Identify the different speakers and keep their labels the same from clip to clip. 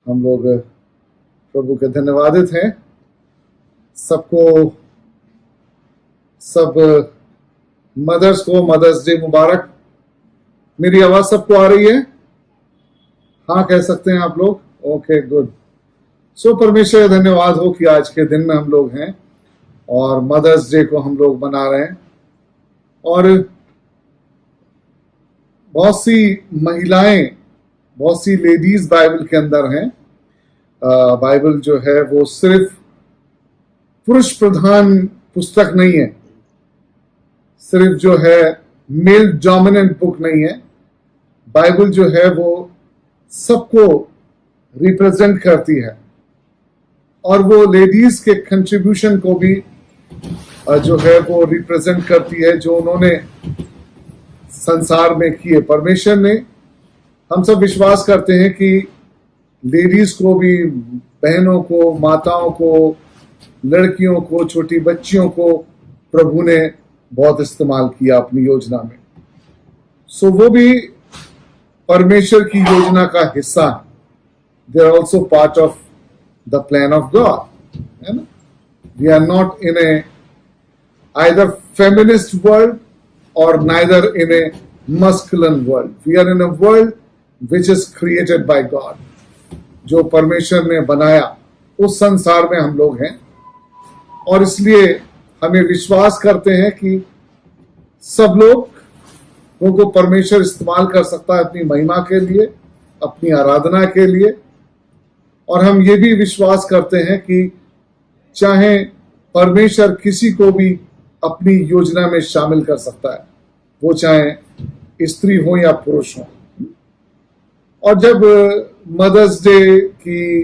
Speaker 1: हम लोग प्रभु के धन्यवादित हैं। सबको सब मदर्स को मदर्स डे मुबारक। मेरी आवाज सबको आ रही है? हाँ कह सकते हैं आप लोग? Okay good. सो परमेश्वर धन्यवाद हो कि आज के दिन में हम लोग हैं और मदर्स डे को हम लोग मना रहे हैं। और बहुत सी महिलाएं, बहुत सी लेडीज बाइबल के अंदर हैं। बाइबल जो है वो सिर्फ पुरुष प्रधान पुस्तक नहीं है, सिर्फ जो है मेल डोमिनेंट बुक नहीं है। बाइबल जो है वो सबको रिप्रेजेंट करती है और वो लेडीज के कंट्रीब्यूशन को भी जो है वो रिप्रेजेंट करती है, जो उन्होंने संसार में किए। परमेश्वर ने, हम सब विश्वास करते हैं कि लेडीज को भी, बहनों को, माताओं को, लड़कियों को, छोटी बच्चियों को प्रभु ने बहुत इस्तेमाल किया अपनी योजना में। सो वो भी परमेश्वर की योजना का हिस्सा है। They are also part of the plan of God, है ना। We are not in a either feminist world और neither in a masculine world. We are in a world which is created by God. जो परमेश्वर ने बनाया उस संसार में हम लोग हैं और इसलिए हमें विश्वास करते हैं कि सब लोग को परमेश्वर इस्तेमाल कर सकता है अपनी महिमा के लिए, अपनी आराधना के लिए। और हम ये भी विश्वास करते हैं कि चाहे परमेश्वर किसी को भी अपनी योजना में शामिल कर सकता है, वो चाहे स्त्री हो या पुरुष हो। और जब मदर्स डे की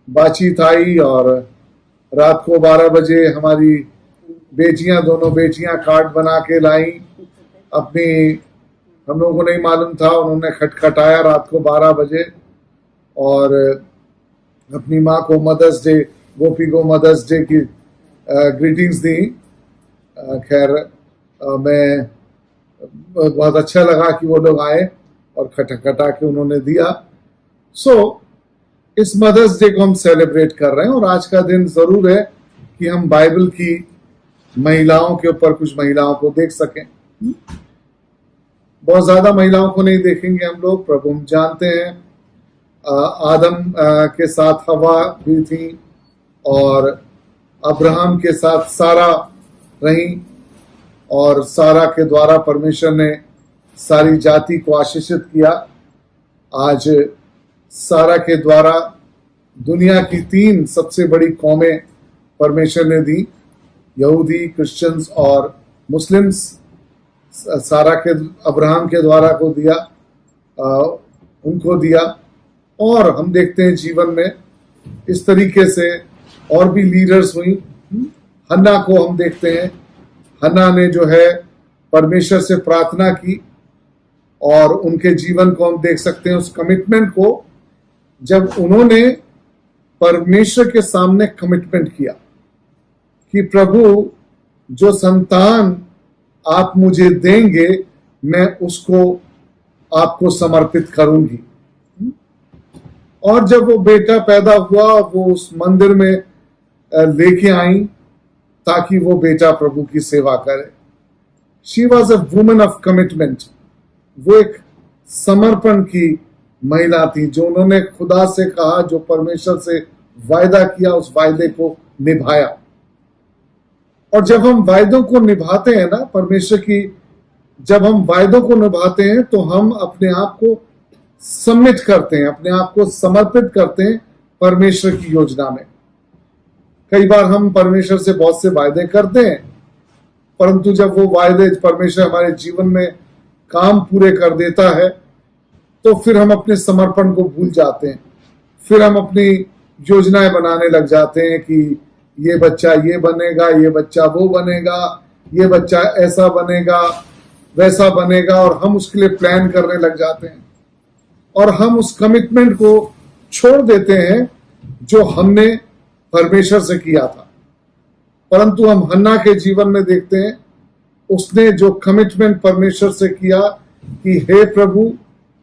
Speaker 1: बातचीत आई और रात को 12 बजे हमारी बेटियां, दोनों बेटियां कार्ड बना के लाई अपनी, हम लोगों को नहीं मालूम था, उन्होंने खटखटाया रात को 12 बजे और अपनी माँ को मदर्स डे, गोपी को मदर्स डे की ग्रीटिंग्स दी। खैर मैं बहुत अच्छा लगा कि वो लोग आए और खटखटा के उन्होंने दिया। सो इस मदर्स डे को हम सेलिब्रेट कर रहे हैं और आज का दिन जरूर है कि हम बाइबल की महिलाओं के ऊपर कुछ महिलाओं को देख सकें। बहुत ज्यादा महिलाओं को नहीं देखेंगे हम लोग। प्रभु हम जानते हैं आदम के साथ हवा भी थी और अब्राहम के साथ सारा रही और सारा के द्वारा परमेश्वर ने सारी जाति को आशीषित किया। आज सारा के द्वारा दुनिया की 3 सबसे बड़ी कौमें परमेश्वर ने दी, यहूदी, क्रिश्चियंस और मुस्लिम्स। सारा के अब्राहम के द्वारा को दिया, उनको दिया। और हम देखते हैं जीवन में इस तरीके से और भी लीडर्स हुई। हन्ना को हम देखते हैं, हन्ना ने जो है परमेश्वर से प्रार्थना की और उनके जीवन को हम देख सकते हैं, उस कमिटमेंट को, जब उन्होंने परमेश्वर के सामने कमिटमेंट किया कि प्रभु जो संतान आप मुझे देंगे मैं उसको आपको समर्पित करूंगी। और जब वो बेटा पैदा हुआ वो उस मंदिर में लेके आई ताकि वो बेटा प्रभु की सेवा करे। She was a woman of commitment. वो एक समर्पण की महिला थी, जो उन्होंने खुदा से कहा, जो परमेश्वर से वायदा किया, उस वायदे को निभाया। और जब हम वायदों को निभाते हैं ना परमेश्वर की, जब हम वायदों को निभाते हैं तो हम अपने आप को सबमिट करते हैं, अपने आप को समर्पित करते हैं परमेश्वर की योजना में। कई बार हम परमेश्वर से बहुत से वायदे करते हैं, परंतु जब वो वायदे परमेश्वर हमारे जीवन में काम पूरे कर देता है तो फिर हम अपने समर्पण को भूल जाते हैं। फिर हम अपनी योजनाएं बनाने लग जाते हैं कि ये बच्चा ये बनेगा, ये बच्चा वो बनेगा, ये बच्चा ऐसा बनेगा, वैसा बनेगा, और हम उसके लिए प्लान करने लग जाते हैं और हम उस कमिटमेंट को छोड़ देते हैं जो हमने परमेश्वर से किया था। परंतु हम हन्ना के जीवन में देखते हैं, उसने जो कमिटमेंट परमेश्वर से किया कि हे प्रभु,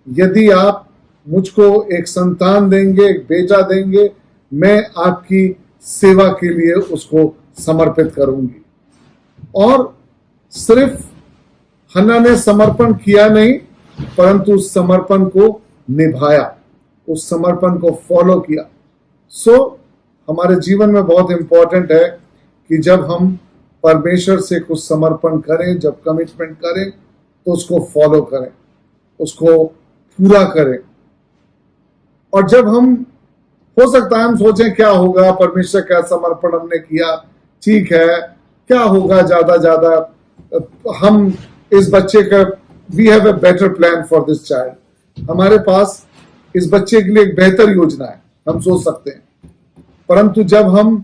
Speaker 1: यदि आप मुझको एक संतान देंगे, एक बेटा देंगे, मैं आपकी सेवा के लिए उसको समर्पित करूंगी। और सिर्फ हन्ना ने समर्पण किया नहीं, परंतु उस समर्पण को निभाया, उस समर्पण को फॉलो किया। हमारे जीवन में बहुत इंपॉर्टेंट है कि जब हम परमेश्वर से कुछ समर्पण करें, जब कमिटमेंट करें, तो उसको फॉलो करें, उसको पूरा करें। और जब हम, हो सकता है हम सोचें क्या होगा, परमेश्वर का समर्पण हमने किया, ठीक है, क्या होगा, ज्यादा हम इस बच्चे का, we have a better plan for this child, हमारे पास इस बच्चे के लिए एक बेहतर योजना है, हम सोच सकते हैं। परंतु जब हम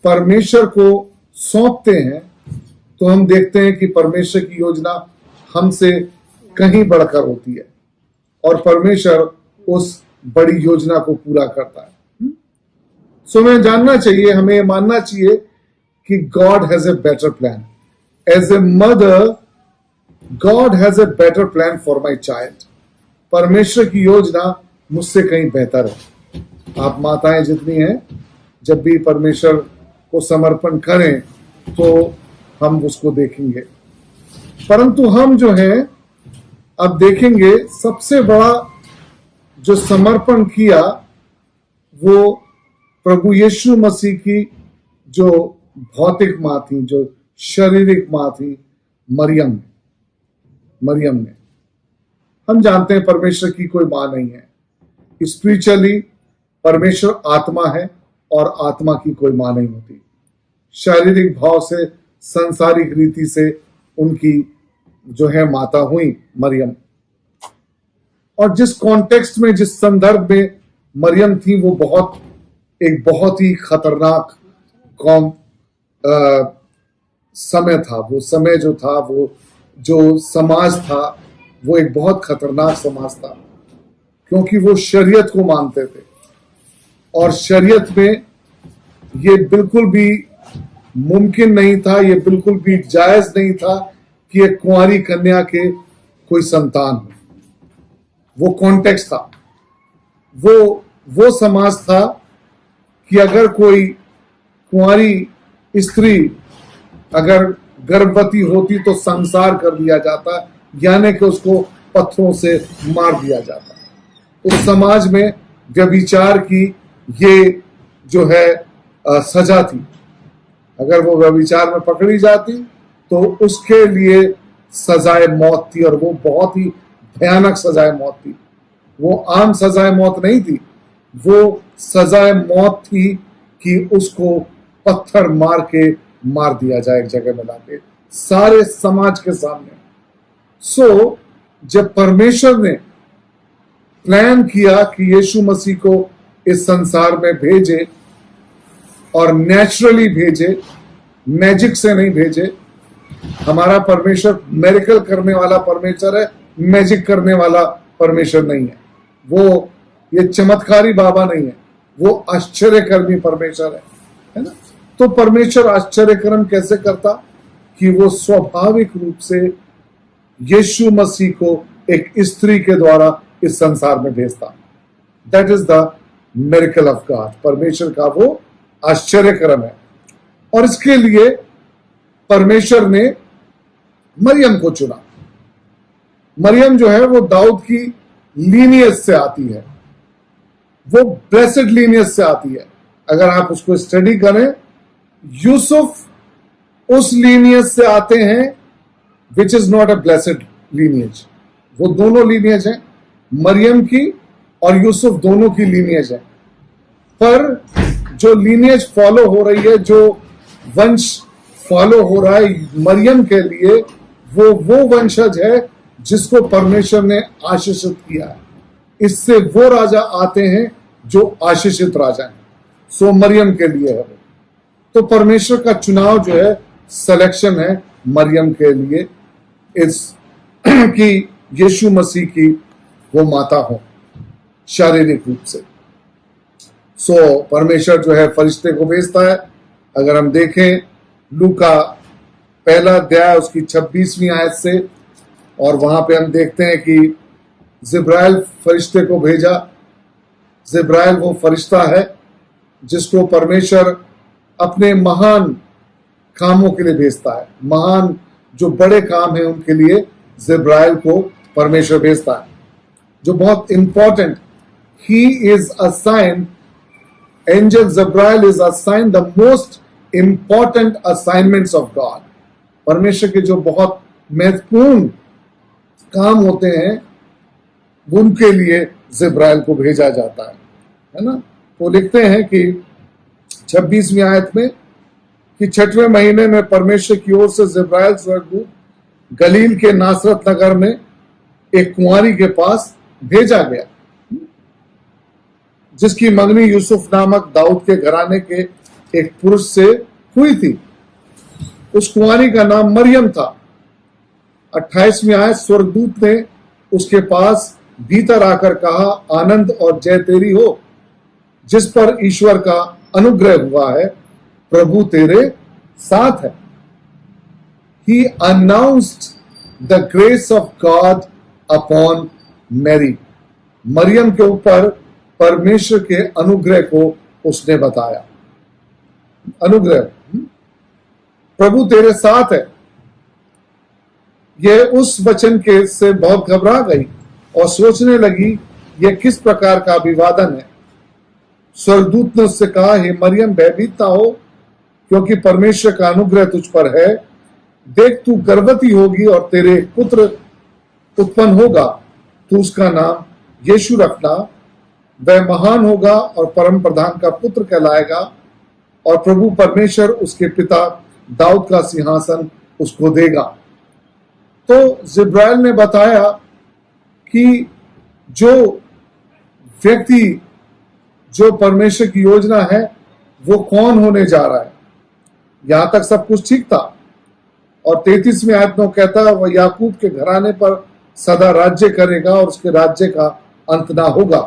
Speaker 1: परमेश्वर को सौंपते हैं तो हम देखते हैं कि परमेश्वर की योजना हमसे कहीं बढ़कर होती है और परमेश्वर उस बड़ी योजना को पूरा करता है। हमें जानना चाहिए, हमें मानना चाहिए कि God has a better plan. As a mother, God has a better plan for my child. परमेश्वर की योजना मुझसे कहीं बेहतर है। आप माताएं जितनी हैं, जब भी परमेश्वर को समर्पण करें तो हम उसको देखेंगे। परंतु हम जो है, अब देखेंगे सबसे बड़ा जो समर्पण किया वो प्रभु यीशु मसीह की जो भौतिक मां थी, जो शारीरिक मां थी, मरियम ने। हम जानते हैं परमेश्वर की कोई मां नहीं है। स्पिरिचुअली परमेश्वर आत्मा है और आत्मा की कोई मां नहीं होती। शारीरिक भाव से, संसारिक रीति से उनकी जो है माता हुई मरियम। और जिस कॉन्टेक्स्ट में, जिस संदर्भ में मरियम थी, वो एक बहुत ही खतरनाक समय था। वो समय जो था, वो जो समाज था, वो एक बहुत खतरनाक समाज था, क्योंकि वो शरीयत को मानते थे और शरीयत में ये बिल्कुल भी मुमकिन नहीं था, ये बिल्कुल भी जायज नहीं था कि एक कुंवारी कन्या के कोई संतान हो। वो कॉन्टेक्स्ट था, वो समाज था कि अगर कोई कुंवारी स्त्री अगर गर्भवती होती तो संसार कर दिया जाता, यानी कि उसको पत्थरों से मार दिया जाता। उस समाज में व्यभिचार की ये जो है सजा थी। अगर वो व्यभिचार में पकड़ी जाती तो उसके लिए सजाए मौत थी, और वो बहुत ही भयानक सजाए मौत थी। वो आम सजाए मौत नहीं थी, वो सजाए मौत थी कि उसको पत्थर मार के मार दिया जाए एक जगह में लाके, सारे समाज के सामने। जब परमेश्वर ने प्लान किया कि यीशु मसीह को इस संसार में भेजे, और नेचुरली भेजे, मैजिक से नहीं भेजे। हमारा परमेश्वर मिरेकल करने वाला परमेश्वर है, मैजिक करने वाला परमेश्वर नहीं है। वो ये चमत्कारी बाबा नहीं है, वो आश्चर्यकर्मी परमेश्वर है ना। तो परमेश्वर आश्चर्यकर्म कैसे करता कि वो स्वाभाविक रूप से यीशु मसीह को एक स्त्री के द्वारा इस संसार में भेजता। That is the miracle of God. परमेश्वर का वो आश्चर्यकर्म है। और इसके लिए परमेश्वर ने मरियम को चुना। मरियम जो है वो दाऊद की लीनियज से आती है, वो ब्लेसेड लीनियज से आती है। अगर आप उसको स्टडी करें, यूसुफ उस लीनियज से आते हैं which is not a blessed lineage. वो दोनों लीनियज हैं, मरियम की और यूसुफ दोनों की लीनियज है। पर जो लीनियज फॉलो हो रही है, जो वंश फॉलो हो रहा है मरियम के लिए, वो वंशज है जिसको परमेश्वर ने आशीषित किया है। इससे वो राजा आते हैं जो आशीषित राजा हैं। मरियम के लिए है वो। तो परमेश्वर का चुनाव जो है, सिलेक्शन है मरियम के लिए, इस कि यीशु मसीह की वो माता हो शारीरिक रूप से। परमेश्वर जो है फरिश्ते को भेजता है। अगर हम देखें लूका पहला अध्याय उसकी 26वीं आयत से, और वहां पे हम देखते हैं कि जिब्राइल फरिश्ते को भेजा जिब्राइल वो फरिश्ता है जिसको परमेश्वर अपने महान कामों के लिए भेजता है। महान जो बड़े काम है उनके लिए जिब्राइल को परमेश्वर भेजता है, जो बहुत important. He is assign, angel Jibrail is assign the most important assignments of God. परमेश्वर के जो बहुत महत्वपूर्ण काम होते हैं उनके लिए जिब्राइल को भेजा जाता है ना। वो लिखते हैं कि 26वीं आयत में कि 6वें महीने में परमेश्वर की ओर से जिब्राइल स्वर्गदूत गलील के नासरत नगर में एक कुंवारी के पास भेजा गया, जिसकी मंगनी यूसुफ नामक दाऊद के घराने के एक पुरुष से हुई थी। उस कुंवारी का नाम मरियम था। 28वीं आयत, स्वर्गदूत ने उसके पास भीतर आकर कहा, आनंद और जय तेरी हो, जिस पर ईश्वर का अनुग्रह हुआ है, प्रभु तेरे साथ है। He announced the grace of God upon Mary. Maryam के ऊपर परमेश्वर के अनुग्रह को उसने बताया। अनुग्रह, प्रभु तेरे साथ है। यह उस वचन के से बहुत घबरा गई और सोचने लगी यह किस प्रकार का अभिवादन है। स्वर्गदूत ने उससे कहा, हे मरियम, भयभीत ना हो, क्योंकि परमेश्वर का अनुग्रह तुझ पर है। देख, तू गर्भवती होगी और तेरे एक पुत्र उत्पन्न होगा, तू उसका नाम यीशु रखना। वह महान होगा और परम प्रधान का पुत्र कहलाएगा, और प्रभु परमेश्वर उसके पिता दाऊद का सिंहासन उसको देगा। तो जिब्राइल ने बताया कि जो व्यक्ति, जो परमेश्वर की योजना है, वो कौन होने जा रहा है। यहां तक सब कुछ ठीक था। और 33वीं आयत में कहता है, वह याकूब के घराने पर सदा राज्य करेगा और उसके राज्य का अंत ना होगा।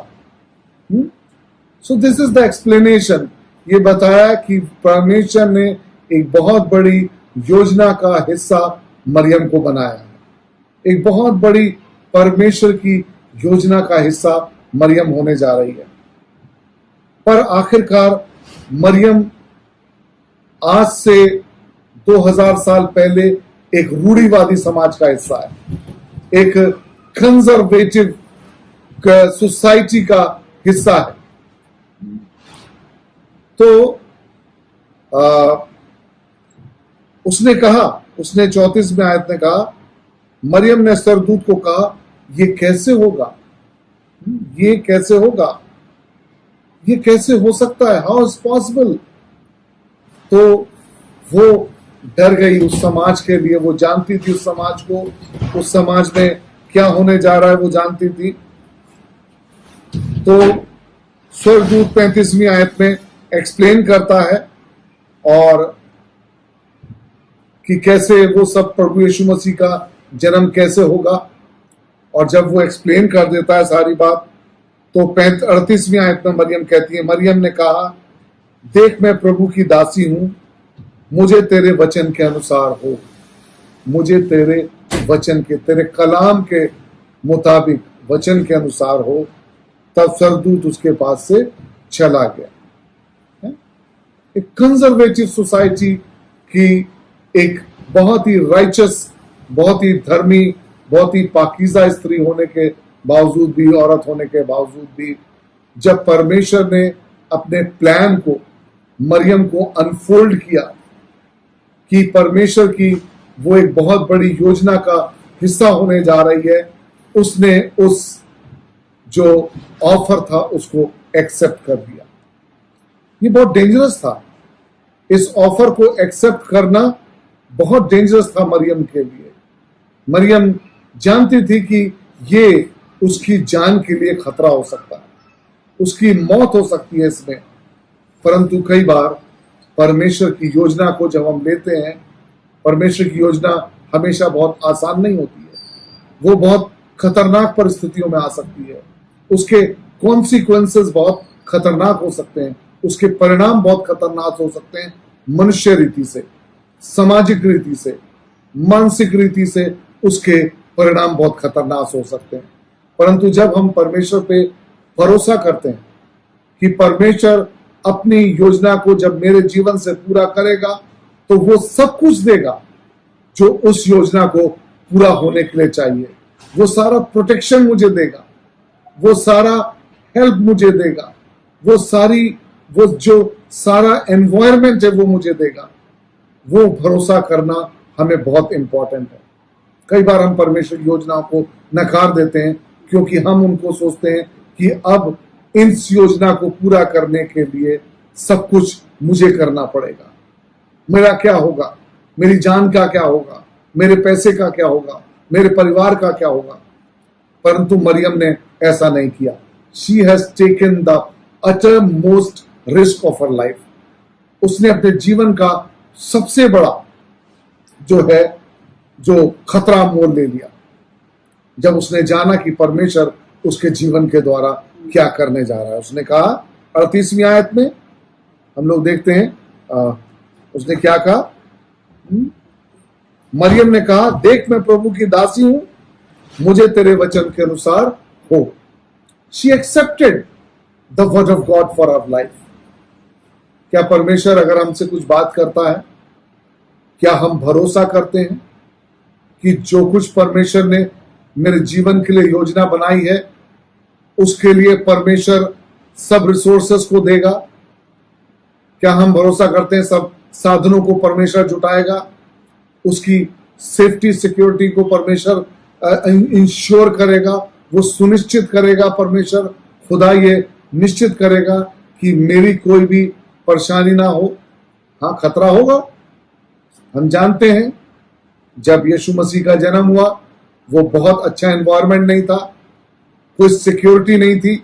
Speaker 1: So this is the explanation. ये बताया कि परमेश्वर ने एक बहुत बड़ी योजना का हिस्सा मरियम को बनाया है। एक बहुत बड़ी परमेश्वर की योजना का हिस्सा मरियम होने जा रही है। पर आखिरकार मरियम आज से 2000 साल पहले एक रूढ़िवादी समाज का हिस्सा है, एक कंजर्वेटिव सोसाइटी का हिस्सा है। तो उसने कहा, उसने 34वें आयत में कहा, मरियम ने स्वर्गदूत को कहा, ये कैसे होगा, ये कैसे होगा, ये कैसे हो सकता है, हाउ इज पॉसिबल। तो वो डर गई उस समाज के लिए। वो जानती थी उस समाज को, उस समाज में क्या होने जा रहा है वो जानती थी। तो स्वर्गदूत 35वीं आयत में एक्सप्लेन करता है और कि कैसे वो सब प्रभु यीशु मसीह का जन्म कैसे होगा। और जब वो एक्सप्लेन कर देता है सारी बात, तो 38वीं आयत में मरियम कहती है, मरियम ने कहा, देख, मैं प्रभु की दासी हूं, मुझे तेरे वचन के अनुसार हो, मुझे तेरे वचन के, तेरे कलाम के मुताबिक, वचन के अनुसार हो। तब स्वर्गदूत उसके पास से चला गया। एक कंजर्वेटिव सोसाइटी की एक बहुत ही राइचस, बहुत ही धर्मी, बहुत ही पाकीज़ा स्त्री होने के बावजूद भी, औरत होने के बावजूद भी, जब परमेश्वर ने अपने प्लान को मरियम को अनफोल्ड किया कि परमेश्वर की वो एक बहुत बड़ी योजना का हिस्सा होने जा रही है, उसने उस जो ऑफर था उसको एक्सेप्ट कर दिया। ये बहुत डेंजरस था। इस ऑफर को एक्सेप्ट करना बहुत डेंजरस था मरियम के लिए। मरियम जानती थी कि ये उसकी जान के लिए खतरा हो सकता है, उसकी मौत हो सकती है इसमें। परंतु कई बार परमेश्वर की योजना को जब हम लेते हैं, परमेश्वर की योजना हमेशा बहुत आसान नहीं होती है। वो बहुत खतरनाक परिस्थितियों में आ सकती है। उसके कॉन्सिक्वेंसेस बहुत खतरनाक हो सकते हैं, उसके परिणाम बहुत खतरनाक हो सकते हैं। मनुष्य रीति से, सामाजिक रीति से, मानसिक रीति से उसके परिणाम बहुत खतरनाक हो सकते हैं। परंतु जब हम परमेश्वर पे भरोसा करते हैं, कि परमेश्वर अपनी योजना को जब मेरे जीवन से पूरा करेगा तो वो सब कुछ देगा जो उस योजना को पूरा होने के लिए चाहिए। वो सारा प्रोटेक्शन मुझे देगा, वो सारा हेल्प मुझे देगा, वो जो सारा एनवायरनमेंट है वो मुझे देगा। वो भरोसा करना हमें बहुत इंपॉर्टेंट है। कई बार हम परमेश्वर की योजनाओं को नकार देते हैं क्योंकि हम उनको सोचते हैं कि अब इस योजना को पूरा करने के लिए सब कुछ मुझे करना पड़ेगा। मेरा क्या होगा, मेरी जान का क्या होगा, मेरे पैसे का क्या होगा, मेरे परिवार का क्या होगा। परंतु मरियम ने ऐसा नहीं किया। She has taken the utter most risk of her life. उसने अपने जीवन का सबसे बड़ा जो खतरा मोल ले लिया जब उसने जाना कि परमेश्वर उसके जीवन के द्वारा क्या करने जा रहा है। उसने कहा 38वीं आयत में हम लोग देखते हैं उसने क्या कहा। मरियम ने कहा, देख मैं प्रभु की दासी हूं, मुझे तेरे वचन के अनुसार हो। She accepted the word of God for our life. क्या परमेश्वर अगर हमसे कुछ बात करता है, क्या हम भरोसा करते हैं कि जो कुछ परमेश्वर ने मेरे जीवन के लिए योजना बनाई है उसके लिए परमेश्वर सब रिसोर्सेस को देगा? क्या हम भरोसा करते हैं सब साधनों को परमेश्वर जुटाएगा, उसकी सेफ्टी सिक्योरिटी को परमेश्वर इंश्योर करेगा, वो सुनिश्चित करेगा, परमेश्वर खुदा ये निश्चित करेगा कि मेरी कोई भी परेशानी ना हो। हाँ, खतरा होगा। हम जानते हैं जब यीशु मसीह का जन्म हुआ वो बहुत अच्छा एनवायरनमेंट नहीं था, कोई सिक्योरिटी नहीं थी।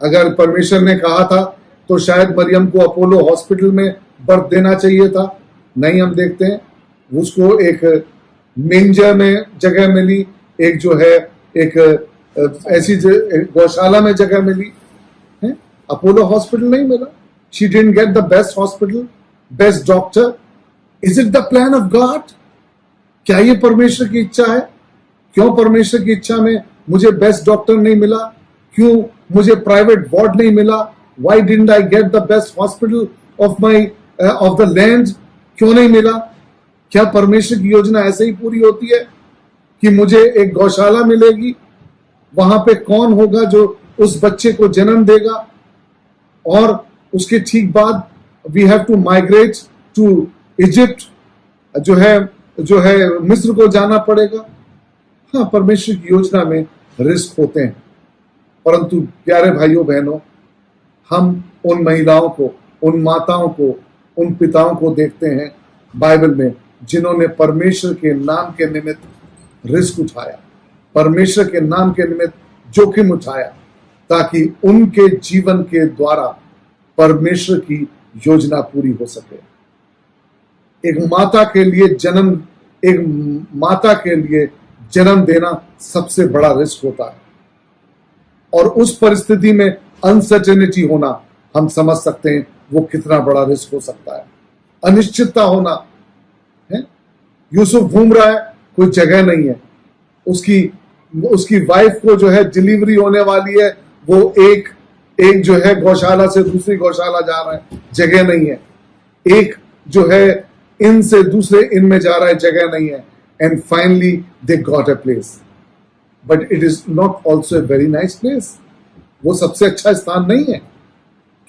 Speaker 1: अगर परमेश्वर ने कहा था तो शायद मरियम को अपोलो हॉस्पिटल में बर्थ देना चाहिए था। नहीं, हम देखते हैं उसको एक मेंजर में जगह मिली, एक जो है एक ऐसी गौशाला में जगह मिली है, अपोलो हॉस्पिटल नहीं मिला। She didn't get the best hospital, best doctor. Is it the plan of God? क्या ये परमेश्वर की इच्छा है? क्यों परमेश्वर की इच्छा में मुझे बेस्ट डॉक्टर नहीं मिला? क्यों मुझे प्राइवेट वार्ड नहीं मिला? Why didn't I get the best hospital of the land? क्यों नहीं मिला? क्या परमेश्वर की योजना ऐसे ही पूरी होती है कि मुझे एक गौशाला मिलेगी, वहां पे कौन होगा जो उस बच्चे को जन्म देगा और उसके ठीक बाद we have to migrate to Egypt, जो है मिस्र को जाना पड़ेगा। हाँ, परमेश्वर की योजना में रिस्क होते हैं, परंतु प्यारे भाइयों बहनों, हम उन महिलाओं को, उन माताओं को, उन पिताओं को देखते हैं बाइबल में जिन्होंने परमेश्वर के नाम के निमित्त रिस्क उठाया, परमेश्वर के नाम के निमित्त जोखिम उठाया, ताकि उनके जीवन के द्वारा परमेश्वर की योजना पूरी हो सके। एक माता के लिए जन्म देना सबसे बड़ा रिस्क होता है, और उस परिस्थिति में अनसर्टेनिटी होना, हम समझ सकते हैं वो कितना बड़ा रिस्क हो सकता है। अनिश्चितता होना है। यूसुफ घूम रहा है, कोई जगह नहीं है। उसकी वाइफ को जो है डिलीवरी होने वाली है, वो एक जो है गौशाला से दूसरी गौशाला जा रहा है, जगह नहीं है। एक जो है इन से दूसरे इन में जा रहा है, जगह नहीं है। And finally they got a place, but it is not also a very nice place. वो सबसे अच्छा स्थान नहीं है।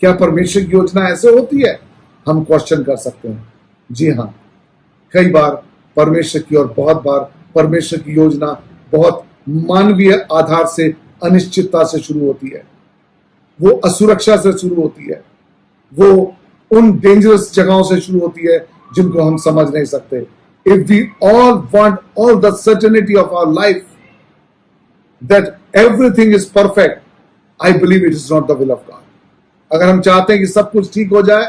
Speaker 1: क्या परमेश्वर की योजना ऐसे होती है? हम क्वेश्चन कर सकते हैं। जी हाँ, कई बार परमेश्वर की और बहुत बार परमेश्वर की योजना बहुत मानवीय आधार से, अनिश्चितता से शुरू होती है। वो असुरक्षा से शुरू होती है। वो उन डेंजरस जगहों से शुरू होती है जिनको हम समझ नहीं सकते। If we all want all the certainty of our life that everything is perfect, I believe it is not the will of God. अगर हम चाहते हैं कि सब कुछ ठीक हो जाए,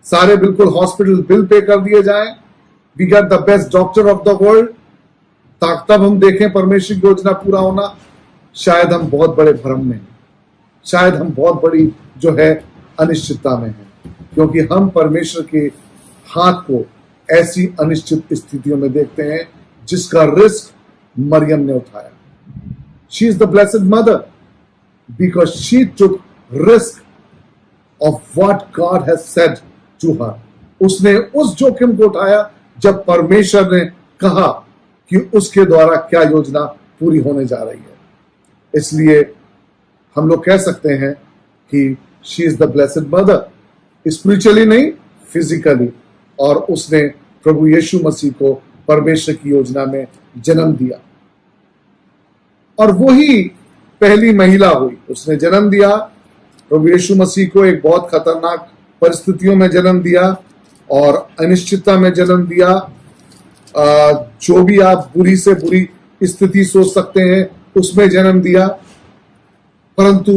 Speaker 1: सारे बिल्कुल हॉस्पिटल बिल पे कर दिए जाएं, we get the best doctor of the world, तब हम देखें परमेश्वर की योजना पूरा होना, शायद हम बहुत बड़े भ्रम में हैं, शायद हम बहुत बड़ी जो है अनिश्चितता में हैं, क्योंकि हम परमेश्वर के हाथ को ऐसी अनिश्चित स्थितियों में देखते हैं जिसका रिस्क मरियम ने उठाया। She is the blessed mother because she took risk of what God has said to her. उसने उस जोखिम को उठाया जब परमेश्वर ने कहा कि उसके द्वारा क्या योजना पूरी होने जा रही है। इसलिए हम लोग कह सकते हैं कि she is the blessed mother, spiritually नहीं, फिजिकली। और उसने प्रभु यीशु मसीह को परमेश्वर की योजना में जन्म दिया, और वही पहली महिला हुई। उसने जन्म दिया प्रभु यीशु मसीह को, एक बहुत खतरनाक परिस्थितियों में जन्म दिया और अनिश्चितता में जन्म दिया। जो भी आप बुरी से बुरी स्थिति सोच सकते हैं उसमें जन्म दिया, परंतु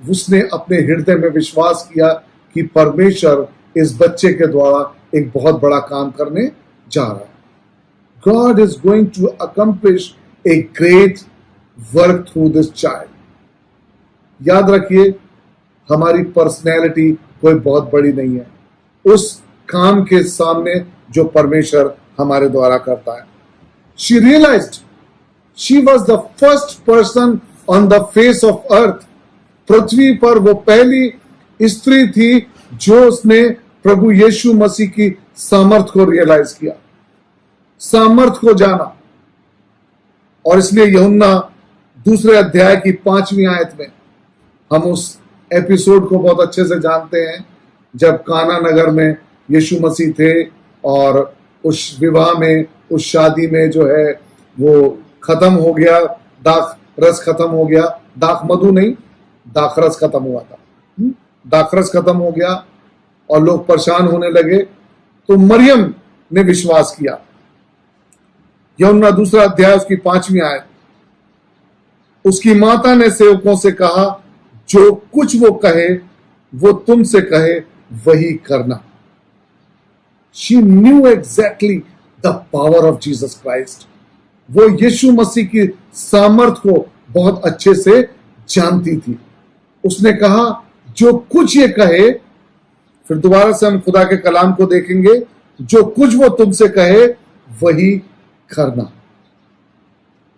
Speaker 1: उसने अपने हृदय में विश्वास किया कि परमेश्वर इस बच्चे के द्वारा एक बहुत बड़ा काम करने जा रहा है। God is going to accomplish a great work through this child. याद रखिए, हमारी पर्सनैलिटी कोई बहुत बड़ी नहीं है उस काम के सामने जो परमेश्वर हमारे द्वारा करता है। She realized she was the first person on the face of earth. पृथ्वी पर वो पहली स्त्री थी जो उसने प्रभु यीशु मसीह की सामर्थ को रियलाइज किया, सामर्थ को जाना। और इसलिए यूहन्ना 2 अध्याय की 5वीं आयत में हम उस एपिसोड को बहुत अच्छे से जानते हैं, जब काना नगर में यीशु मसीह थे और उस विवाह में, उस शादी में जो है वो खत्म हो गया, दाख रस खत्म हो गया, दाख मधु नहीं, दाखरस खत्म हुआ था। दाखरस खत्म हो गया और लोग परेशान होने लगे, तो मरियम ने विश्वास किया। यूहन्ना 2 अध्याय उसकी 5वीं आयत, उसकी माता ने सेवकों से कहा, जो कुछ वो कहे वो तुमसे कहे वही करना। She knew exactly the power of Jesus Christ. वो यीशु मसीह की सामर्थ को बहुत अच्छे से जानती थी। उसने कहा जो कुछ ये कहे, फिर दोबारा से हम खुदा के कलाम को देखेंगे, जो कुछ वो तुमसे कहे वही करना।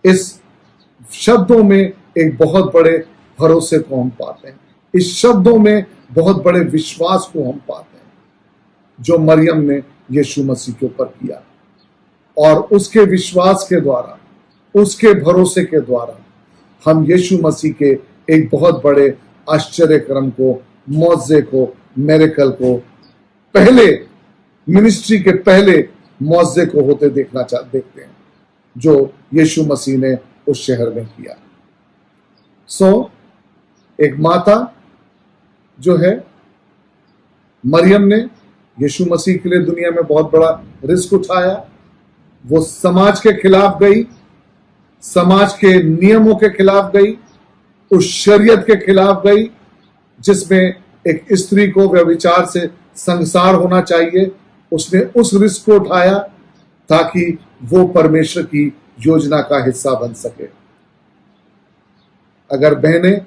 Speaker 1: इस शब्दों में एक बहुत बड़े भरोसे को हम पाते हैं, इस शब्दों में बहुत बड़े विश्वास को हम पाते हैं जो मरियम ने यीशु मसीह के ऊपर किया। और उसके विश्वास के द्वारा, उसके भरोसे के द्वारा हम यीशु मसीह के एक बहुत बड़े आश्चर्य क्रम को, मौजे को, मिरेकल को, पहले मिनिस्ट्री के पहले मौजे को होते देखते हैं जो यीशु मसीह ने उस शहर में किया। एक माता जो है मरियम ने यीशु मसीह के लिए दुनिया में बहुत बड़ा रिस्क उठाया। वो समाज के खिलाफ गई, समाज के नियमों के खिलाफ गई, उस शरीयत के खिलाफ गई जिसमें एक स्त्री को व्यभिचार से संसार होना चाहिए। उसने उस रिस्क को उठाया ताकि वो परमेश्वर की योजना का हिस्सा बन सके। अगर बहनें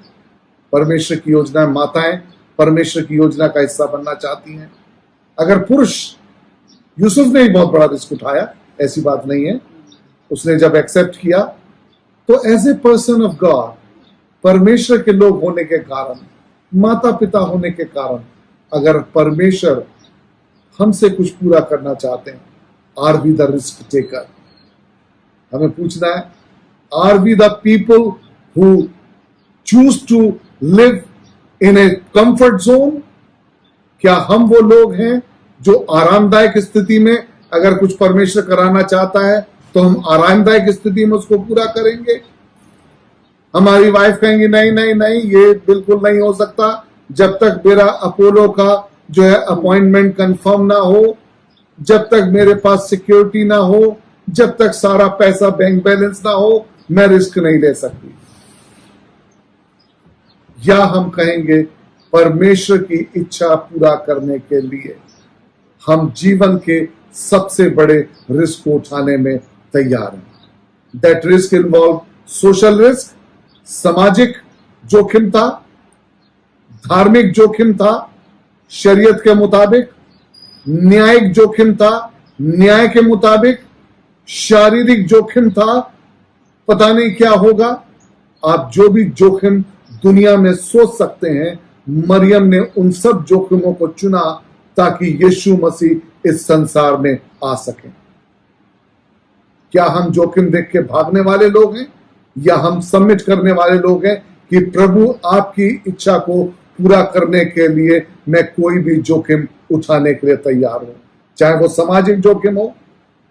Speaker 1: परमेश्वर की योजना, माताएं परमेश्वर की योजना का हिस्सा बनना चाहती हैं, अगर पुरुष, यूसुफ ने ही बहुत बड़ा रिस्क उठाया, ऐसी बात नहीं है। उसने जब एक्सेप्ट किया तो as a person of God, परमेश्वर के लोग होने के कारण, माता पिता होने के कारण, अगर परमेश्वर हमसे कुछ पूरा करना चाहते हैं, are we the risk taker? हमें पूछना है, are we the people who choose to live in a comfort zone? क्या हम वो लोग हैं जो आरामदायक स्थिति में, अगर कुछ परमेश्वर कराना चाहता है तो हम आरामदायक स्थिति में उसको पूरा करेंगे? हमारी वाइफ कहेंगी नहीं नहीं नहीं, ये बिल्कुल नहीं हो सकता जब तक मेरा अपोलो का जो है अपॉइंटमेंट कंफर्म ना हो, जब तक मेरे पास सिक्योरिटी ना हो, जब तक सारा पैसा बैंक बैलेंस ना हो, मैं रिस्क नहीं ले सकती। या हम कहेंगे परमेश्वर की इच्छा पूरा करने के लिए हम जीवन के सबसे बड़े रिस्क को उठाने में तैयार हैं। That risk involve social risk, सामाजिक जोखिम था, धार्मिक जोखिम था, शरीयत के मुताबिक, न्यायिक जोखिम था, न्याय के मुताबिक, शारीरिक जोखिम था, पता नहीं क्या होगा। आप जो भी जोखिम दुनिया में सोच सकते हैं मरियम ने उन सब जोखिमों को चुना ताकि यीशु मसीह इस संसार में आ सके। क्या हम जोखिम देख के भागने वाले लोग हैं या हम सबमिट करने वाले लोग हैं कि प्रभु आपकी इच्छा को पूरा करने के लिए मैं कोई भी जोखिम उठाने के लिए तैयार हूं, चाहे वो सामाजिक जोखिम हो,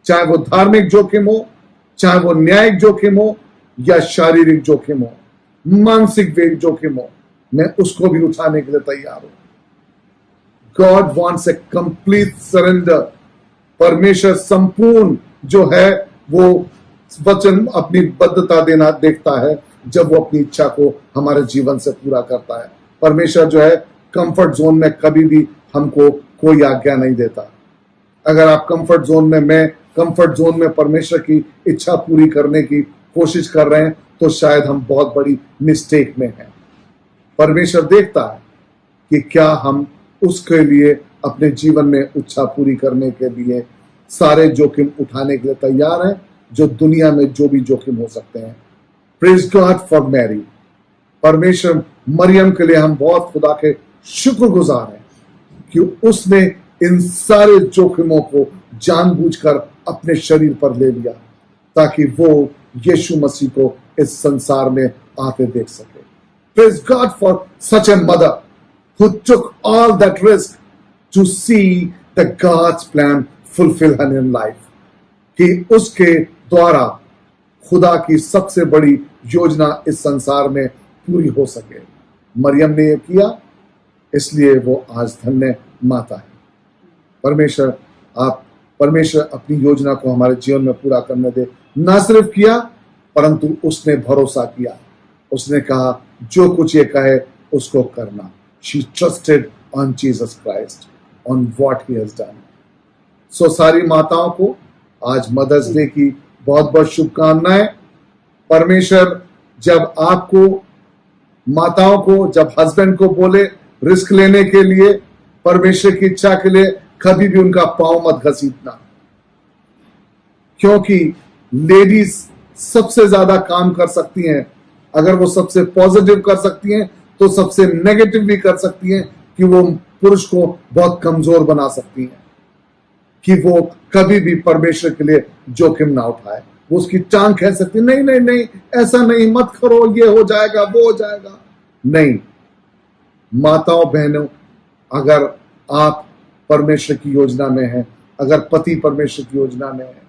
Speaker 1: चाहे वो धार्मिक जोखिम हो, चाहे वो न्यायिक जोखिम हो या शारीरिक जोखिम हो, मानसिक जोखिम हो, मैं उसको भी उठाने के लिए तैयार हूं। गॉड वॉन्ट्स ए कंप्लीट सरेंडर। परमेश्वर संपूर्ण जो है वो वचन अपनी बद्धता देना देखता है जब वो अपनी इच्छा को हमारे जीवन से पूरा करता है। परमेश्वर जो है कंफर्ट जोन में कभी भी हमको कोई आज्ञा नहीं देता। अगर आप कंफर्ट जोन में, मैं कंफर्ट जोन में परमेश्वर की इच्छा पूरी करने की कोशिश कर रहे हैं तो शायद हम बहुत बड़ी मिस्टेक में हैं। परमेश्वर देखता है कि क्या हम उसके लिए अपने जीवन में इच्छा पूरी करने के लिए सारे जोखिम उठाने के लिए तैयार हैं, जो दुनिया में जो भी जोखिम हो सकते हैं। Praise God for Mary. परमेश्वर मरियम के लिए हम बहुत खुदा के शुक्रगुजार हैं कि उसने इन सारे जोखिमों को जानबूझकर अपने शरीर पर ले लिया ताकि वो यीशु मसीह को इस संसार में आते देख सके। Praise God for such a mother who took all that risk to see the God's plan fulfill her in life, कि उसके द्वारा खुदा की सबसे बड़ी योजना इस संसार में पूरी हो सके। मरियम ने यह किया, इसलिए वो आज धन्य माता है। परमेश्वर अपनी योजना को हमारे जीवन में पूरा करने दे। ना सिर्फ किया परंतु उसने भरोसा किया, उसने कहा जो कुछ ये कहे उसको करना। She trusted on Jesus Christ, on what he has done. So सारी माताओं को आज मदर्स डे की बहुत बहुत शुभकामनाएं। परमेश्वर जब आपको माताओं को, जब हस्बैंड को बोले रिस्क लेने के लिए, परमेश्वर की इच्छा के लिए, कभी भी उनका पांव मत घसीटना, क्योंकि लेडीज सबसे ज्यादा काम कर सकती हैं। अगर वो सबसे पॉजिटिव कर सकती हैं तो सबसे नेगेटिव भी कर सकती हैं, कि वो पुरुष को बहुत कमजोर बना सकती हैं, कि वो कभी भी परमेश्वर के लिए जोखिम ना उठाए। वो उसकी टांग कह सकती नहीं नहीं नहीं, ऐसा नहीं, मत करो, ये हो जाएगा, वो हो जाएगा। नहीं, माताओं बहनों, अगर आप परमेश्वर की योजना में हैं, अगर पति परमेश्वर की योजना में है,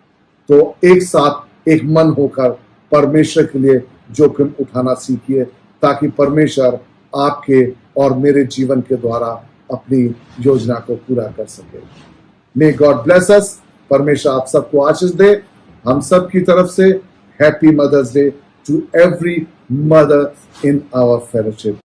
Speaker 1: तो एक साथ एक मन होकर परमेश्वर के लिए जोखिम उठाना सीखिए, ताकि परमेश्वर आपके और मेरे जीवन के द्वारा अपनी योजना को पूरा कर सके। May God bless us. परमेश्वर आप सबको आशीष दे। हम सब की तरफ से happy mother's day to every mother in our fellowship.